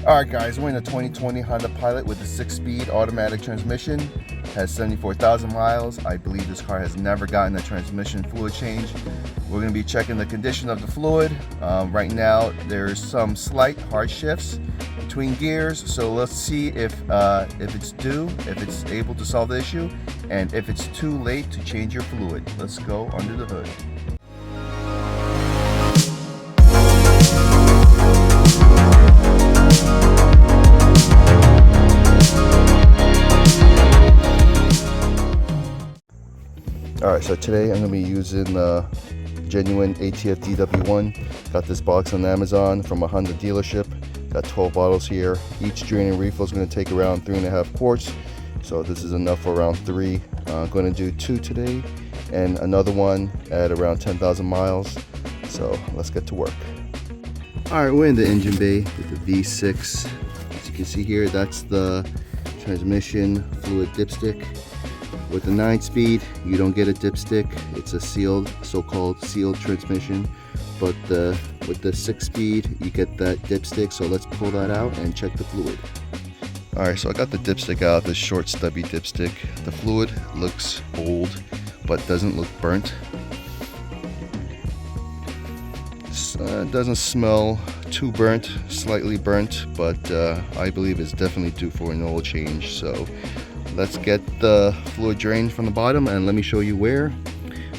Alright guys, we're in a 2020 Honda Pilot with a 6-speed automatic transmission. Has 74,000 miles. I believe this car has never gotten a transmission fluid change. We're going to be checking the condition of the fluid. Right now there's some slight hard shifts between gears, so let's see if it's due, if it's able to solve the issue, and if it's too late to change your fluid. Let's go under the hood. Alright, so today I'm going to be using genuine ATF DW1. Got this box on Amazon from a Honda dealership. Got 12 bottles here. Each drain and refill is going to take around 3.5 quarts. So this is enough for around 3. I'm going to do 2 today and another one at around 10,000 miles. So let's get to work. Alright, we're in the engine bay with the V6. As you can see here, that's the transmission fluid dipstick. With the 9-speed, you don't get a dipstick. It's a sealed, so-called sealed transmission. But with the 6-speed, you get that dipstick. So let's pull that out and check the fluid. All right, so I got the dipstick out, this short stubby dipstick. The fluid looks old, but doesn't look burnt. It doesn't smell too burnt, slightly burnt, but I believe it's definitely due for an oil change. So let's get the fluid drained from the bottom and let me show you where.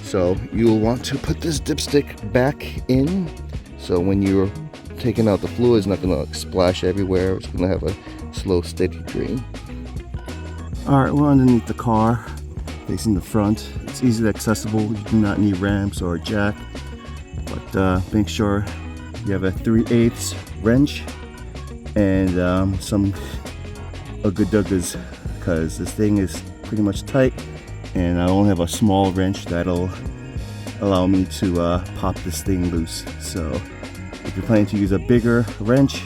So you'll want to put this dipstick back in. So when you're taking out the fluid, it's not going to splash everywhere. It's going to have a slow, steady drain. All right, we're underneath the car, facing the front. It's easily accessible. You do not need ramps or a jack, but make sure you have a 3/8 wrench and some ugga-duggas, because this thing is pretty much tight and I only have a small wrench that'll allow me to pop this thing loose. So if you're planning to use a bigger wrench,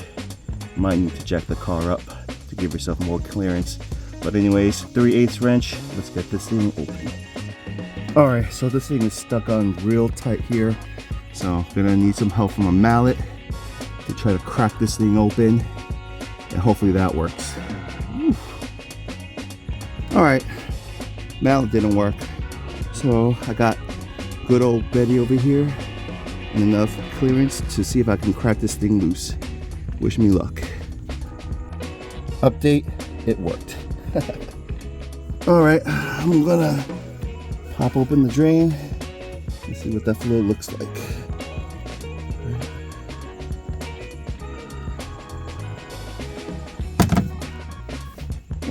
you might need to jack the car up to give yourself more clearance. But anyways, 3/8 wrench, let's get this thing open. Alright, so this thing is stuck on real tight here, so I'm gonna need some help from a mallet to try to crack this thing open, and hopefully that works. Alright, mallet didn't work, so I got good old Betty over here and enough clearance to see if I can crack this thing loose. Wish me luck. Update, it worked. Alright, I'm gonna pop open the drain and see what that fluid looks like.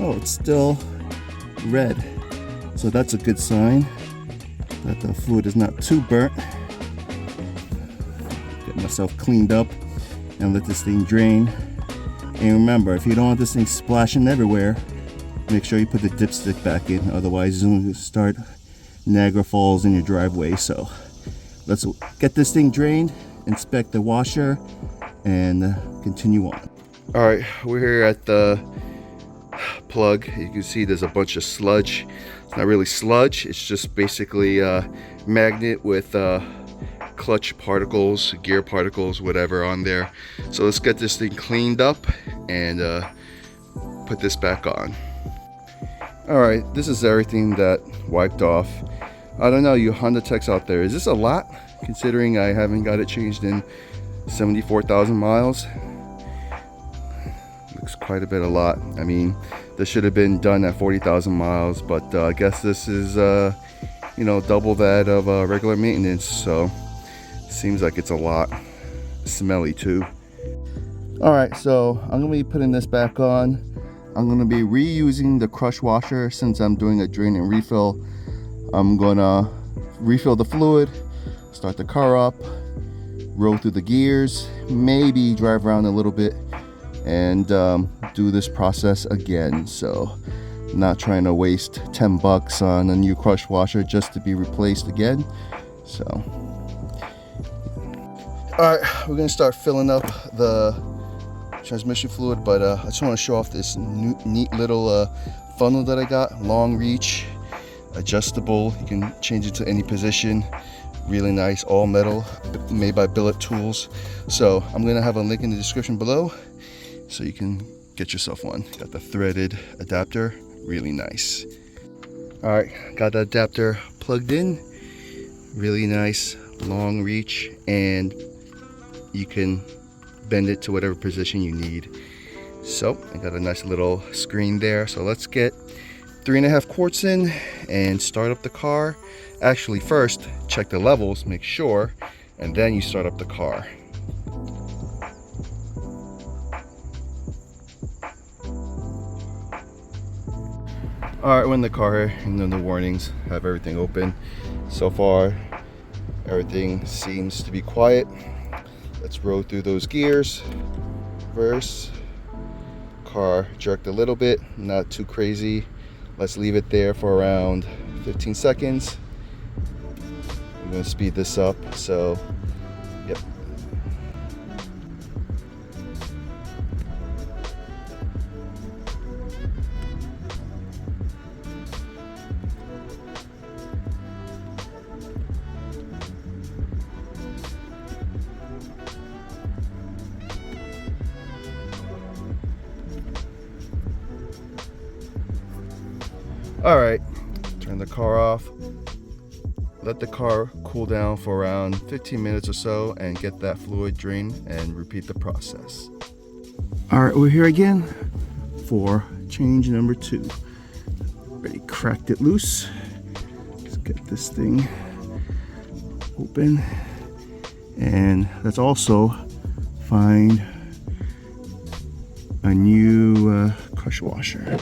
Oh, it's still red, so that's a good sign that the fluid is not too burnt. Get myself cleaned up and let this thing drain. And remember, if you don't want this thing splashing everywhere, make sure you put the dipstick back in, otherwise it's going to start Niagara Falls in your driveway. So let's get this thing drained, inspect the washer, and continue on. All right, we're here at the plug. You can see there's a bunch of sludge. It's not really sludge, it's just basically a magnet with clutch particles, gear particles, whatever on there. So let's get this thing cleaned up and put this back on. All right, this is everything that wiped off. I don't know, you Honda techs out there, is this a lot considering I haven't got it changed in 74,000 miles? Looks quite a bit a lot. I mean, this should have been done at 40,000 miles, but I guess this is you know, double that of regular maintenance, so seems like it's a lot. Smelly too. All right, so I'm gonna be putting this back on. I'm gonna be reusing the crush washer since I'm doing a drain and refill. I'm gonna refill the fluid, start the car up, roll through the gears, maybe drive around a little bit, and do this process again. So not trying to waste 10 bucks on a new crush washer just to be replaced again. So all right, we're gonna start filling up the transmission fluid, but I just want to show off this neat little funnel that I got. Long reach, adjustable, you can change it to any position. Really nice, all metal, made by Billet Tools. So I'm gonna have a link in the description below, so you can get yourself one. Got the threaded adapter, really nice. All right, got the adapter plugged in, really nice, long reach, and you can bend it to whatever position you need. So I got a nice little screen there. So let's get 3.5 quarts in and start up the car. Actually, first check the levels, make sure, and then you start up the car. All right, we're in the car, and then the warnings have everything open. So far, everything seems to be quiet. Let's roll through those gears. Reverse. Car jerked a little bit, not too crazy. Let's leave it there for around 15 seconds. I'm gonna speed this up, so, yep. All right, turn the car off. Let the car cool down for around 15 minutes or so and get that fluid drain and repeat the process. All right, we're here again for change number 2. Already cracked it loose. Let's get this thing open. And let's also find a new crush washer.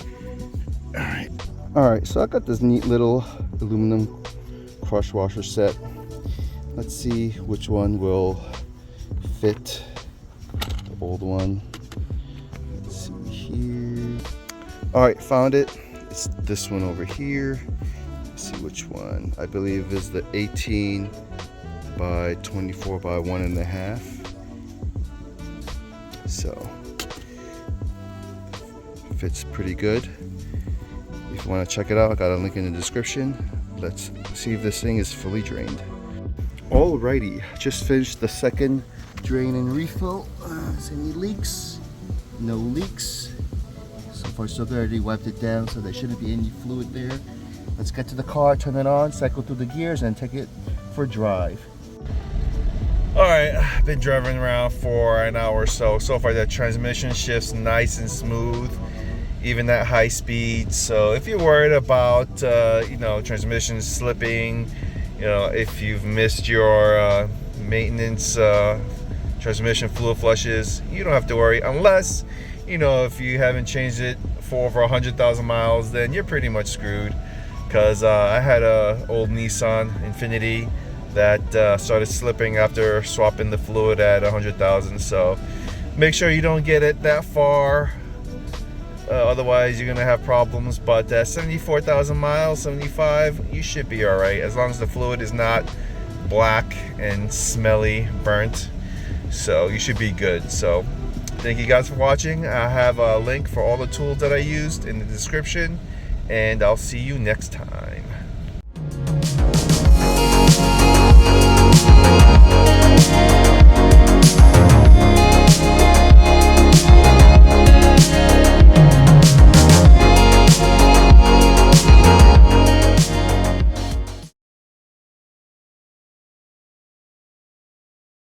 All right, so I got this neat little aluminum crush washer set. Let's see which one will fit the old one. Let's see here. All right, found it. It's this one over here. Let's see which one. I believe is the 18 by 24 by 1.5. So fits pretty good. If you want to check it out, I got a link in the description. Let's see if this thing is fully drained. Alrighty, just finished the second drain and refill. Is any leaks? No leaks. So far so good. I already wiped it down, so there shouldn't be any fluid there. Let's get to the car, turn it on, cycle through the gears, and take it for a drive. Alright, I've been driving around for an hour or so. So far the transmission shifts nice and smooth, even at high speed. So if you're worried about transmission slipping, if you've missed your maintenance transmission fluid flushes, you don't have to worry, unless if you haven't changed it for over 100,000 miles, then you're pretty much screwed. Because I had a old Nissan Infiniti that started slipping after swapping the fluid at 100,000. So make sure you don't get it that far. Otherwise you're gonna have problems. But at 74,000 miles, 75, you should be all right, as long as the fluid is not black and smelly burnt. So you should be good. So thank you guys for watching. I have a link for all the tools that I used in the description, and I'll see you next time.